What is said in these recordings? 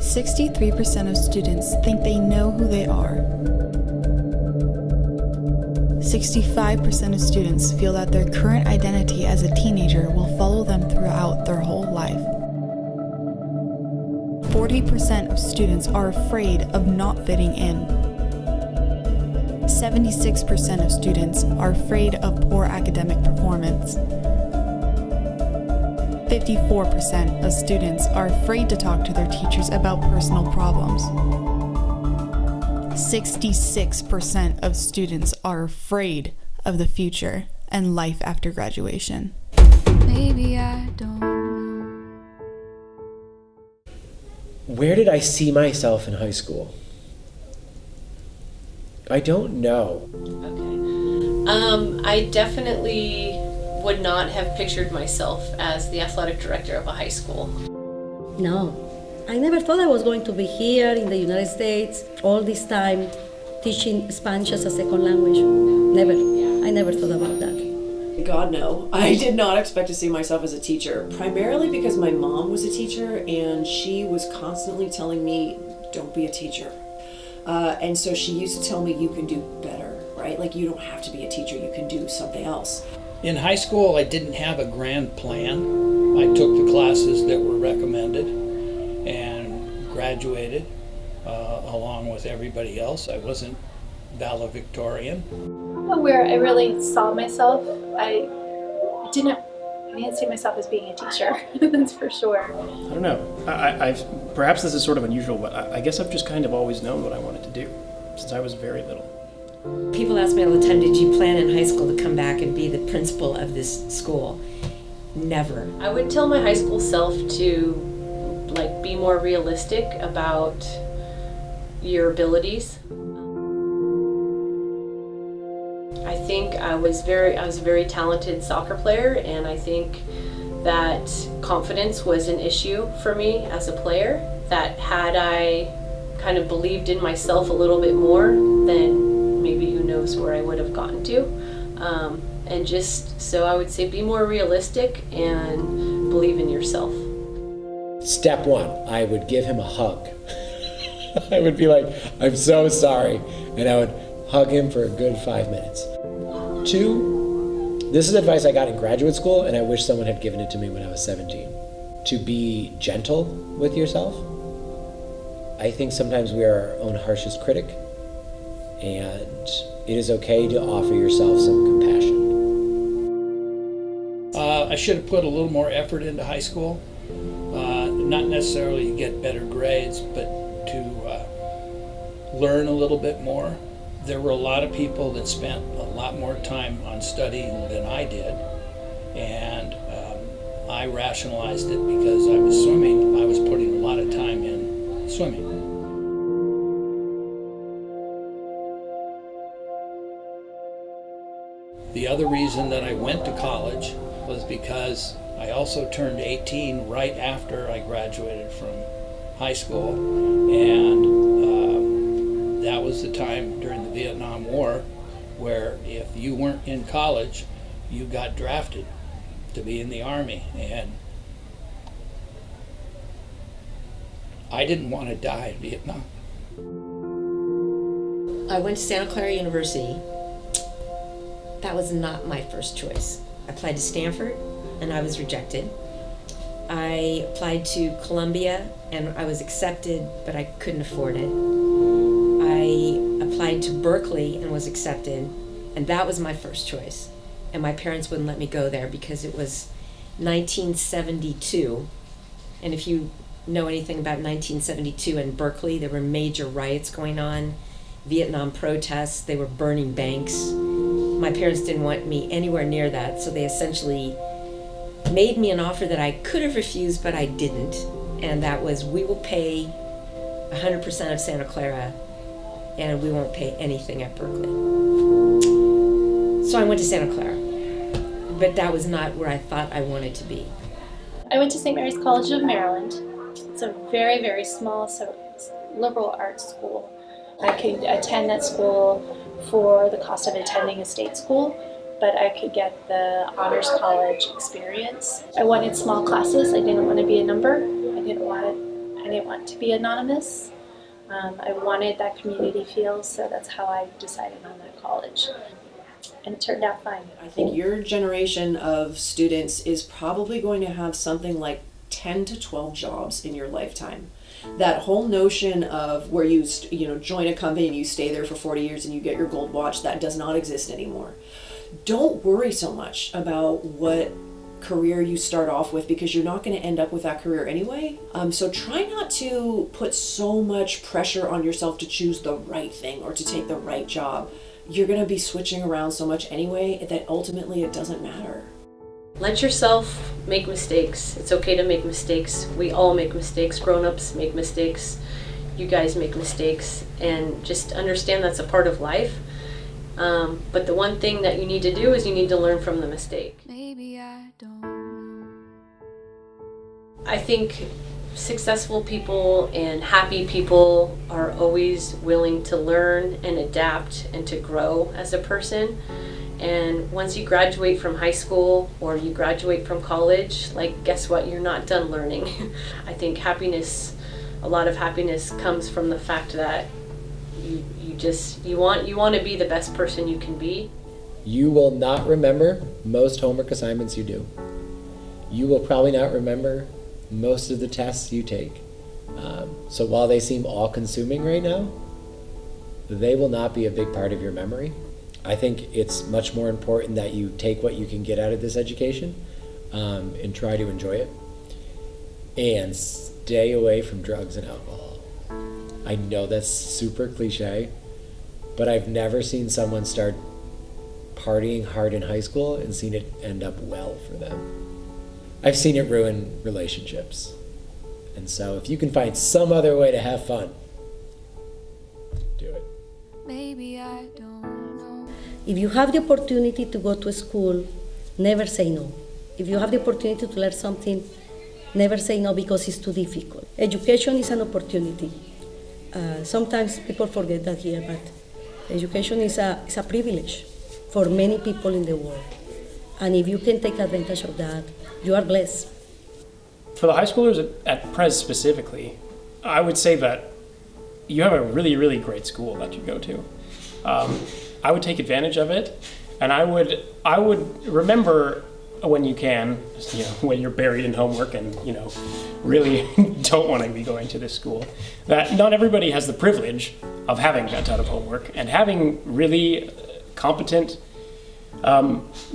63% of students think they know who they are. 65% of students feel that their current identity as a teenager will follow them throughout their whole life. 40% of students are afraid of not fitting in. 76% of students are afraid of poor academic performance. 54% of students are afraid to talk to their teachers about personal problems. 66% of students are afraid of the future and life after graduation. Maybe I don't know. Where did I see myself in high school? I don't know. Okay. I definitely would not have pictured myself as the athletic director of a high school. No, I never thought I was going to be here in the United States all this time teaching Spanish as a second language. Never. I never thought about that. God, no. I did not expect to see myself as a teacher, primarily because my mom was a teacher and she was constantly telling me, don't be a teacher. And so she used to tell me, you can do better, right? Like, you don't have to be a teacher, you can do something else. In high school, I didn't have a grand plan. I took the classes that were recommended and graduated along with everybody else. I wasn't valedictorian. Where I really saw myself, I didn't see myself as being a teacher. That's for sure. I don't know. I've perhaps this is sort of unusual, but I guess I've just kind of always known what I wanted to do since I was very little. People ask me all the time, did you plan in high school to come back and be the principal of this school? Never. I would tell my high school self to be more realistic about your abilities. I think I was a very talented soccer player, and I think that confidence was an issue for me as a player. That had I kind of believed in myself a little bit more, then maybe who knows where I would have gotten to. And just so I would say, be more realistic and believe in yourself. Step one, I would give him a hug. I would be like, I'm so sorry. And I would hug him for a good 5 minutes. 2, this is advice I got in graduate school, and I wish someone had given it to me when I was 17. To be gentle with yourself. I think sometimes we are our own harshest critic, and it is okay to offer yourself some compassion. I should have put a little more effort into high school. Not necessarily to get better grades, but to learn a little bit more. There were a lot of people that spent a lot more time on studying than I did, and I rationalized it because I was swimming. I was putting a lot of time in swimming. The other reason that I went to college was because I also turned 18 right after I graduated from high school, and that was the time during the Vietnam War where if you weren't in college, you got drafted to be in the Army, and I didn't want to die in Vietnam. I went to Santa Clara University. That was not my first choice. I applied to Stanford and I was rejected. I applied to Columbia and I was accepted, but I couldn't afford it. I applied to Berkeley and was accepted, and that was my first choice. And my parents wouldn't let me go there because it was 1972. And if you know anything about 1972 in Berkeley, there were major riots going on, Vietnam protests, they were burning banks. My parents didn't want me anywhere near that, so they essentially made me an offer that I could have refused, but I didn't. And that was, we will pay 100% of Santa Clara, and we won't pay anything at Berkeley. So I went to Santa Clara, but that was not where I thought I wanted to be. I went to St. Mary's College of Maryland. It's a very, very small liberal arts school. I could attend that school for the cost of attending a state school, but I could get the honors college experience. I wanted small classes. I didn't want to be a number. I didn't want didn't want to be anonymous. I wanted that community feel, so that's how I decided on that college. And it turned out fine. I think your generation of students is probably going to have something like 10 to 12 jobs in your lifetime. That whole notion of where you join a company and you stay there for 40 years and you get your gold watch, that does not exist anymore. Don't worry so much about what career you start off with, because you're not going to end up with that career anyway. So try not to put so much pressure on yourself to choose the right thing or to take the right job. You're going to be switching around so much anyway that ultimately it doesn't matter. Let yourself make mistakes. It's okay to make mistakes. We all make mistakes. Grown-ups make mistakes. You guys make mistakes. And just understand that's a part of life. But the one thing that you need to do is you need to learn from the mistake. Maybe I don't know. I think successful people and happy people are always willing to learn and adapt and to grow as a person. And once you graduate from high school or you graduate from college, like, guess what? You're not done learning. I think happiness, a lot of happiness comes from the fact that you want to be the best person you can be. You will not remember most homework assignments you do. You will probably not remember most of the tests you take. So while they seem all-consuming right now, they will not be a big part of your memory. I think it's much more important that you take what you can get out of this education and try to enjoy it. And stay away from drugs and alcohol. I know that's super cliche, but I've never seen someone start partying hard in high school and seen it end up well for them. I've seen it ruin relationships. And so if you can find some other way to have fun, do it. Maybe I don't know. If you have the opportunity to go to school, never say no. If you have the opportunity to learn something, never say no because it's too difficult. Education is an opportunity. Sometimes people forget that here, but education is a privilege for many people in the world. And if you can take advantage of that, you are blessed. For the high schoolers at Prez specifically, I would say that you have a really, really great school that you go to. I would take advantage of it, and I would remember when you can, when you're buried in homework and really don't want to be going to this school, that not everybody has the privilege of having that ton of homework and having really competent,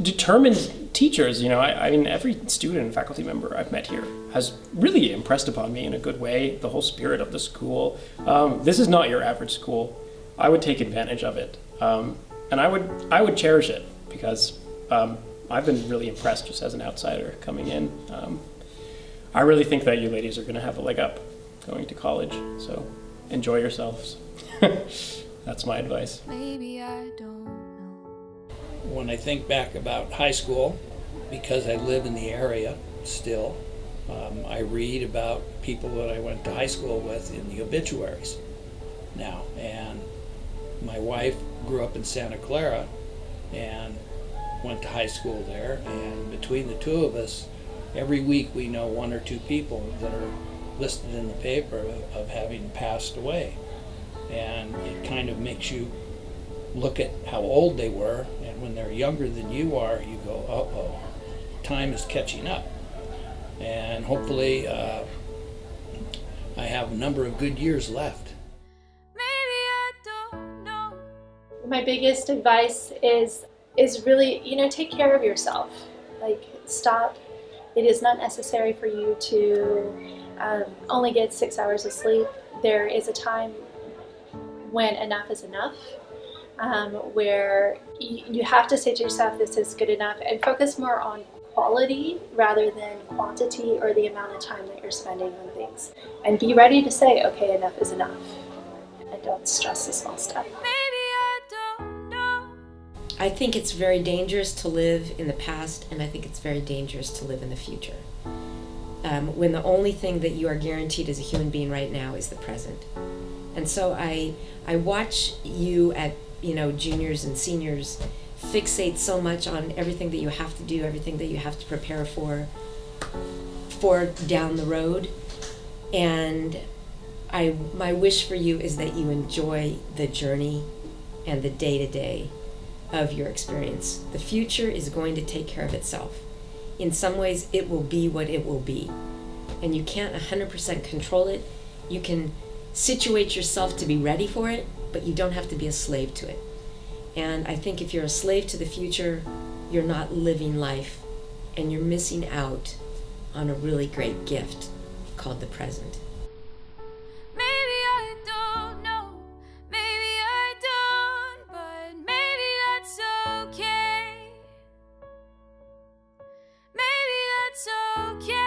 determined teachers. I mean, every student and faculty member I've met here has really impressed upon me in a good way, the whole spirit of the school. This is not your average school. I would take advantage of it. And I would cherish it because I've been really impressed just as an outsider coming in. I really think that you ladies are going to have a leg up going to college, so enjoy yourselves. That's my advice. Maybe I don't know. When I think back about high school, because I live in the area still, I read about people that I went to high school with in the obituaries now. And my wife grew up in Santa Clara and went to high school there. And between the two of us, every week we know one or two people that are listed in the paper of having passed away. And it kind of makes you look at how old they were, and when they're younger than you are, you go, uh-oh, time is catching up. And hopefully I have a number of good years left. Maybe I don't know. My biggest advice is really, take care of yourself. Like, stop. It is not necessary for you to only get 6 hours of sleep. There is a time when enough is enough, where you have to say to yourself, this is good enough, and focus more on quality rather than quantity or the amount of time that you're spending on things. And be ready to say, okay, enough is enough. And don't stress the small stuff. Maybe I don't know. I think it's very dangerous to live in the past, and I think it's very dangerous to live in the future. When the only thing that you are guaranteed as a human being right now is the present. And so I watch you at juniors and seniors fixate so much on everything that you have to do, everything that you have to prepare for down the road. And My wish for you is that you enjoy the journey and the day-to-day of your experience. The future is going to take care of itself. In some ways, it will be what it will be. And you can't 100% control it. You can situate yourself to be ready for it, but you don't have to be a slave to it. And I think if you're a slave to the future, you're not living life, and you're missing out on a really great gift called the present. Maybe I don't know, maybe I don't, but maybe that's okay. Maybe that's okay.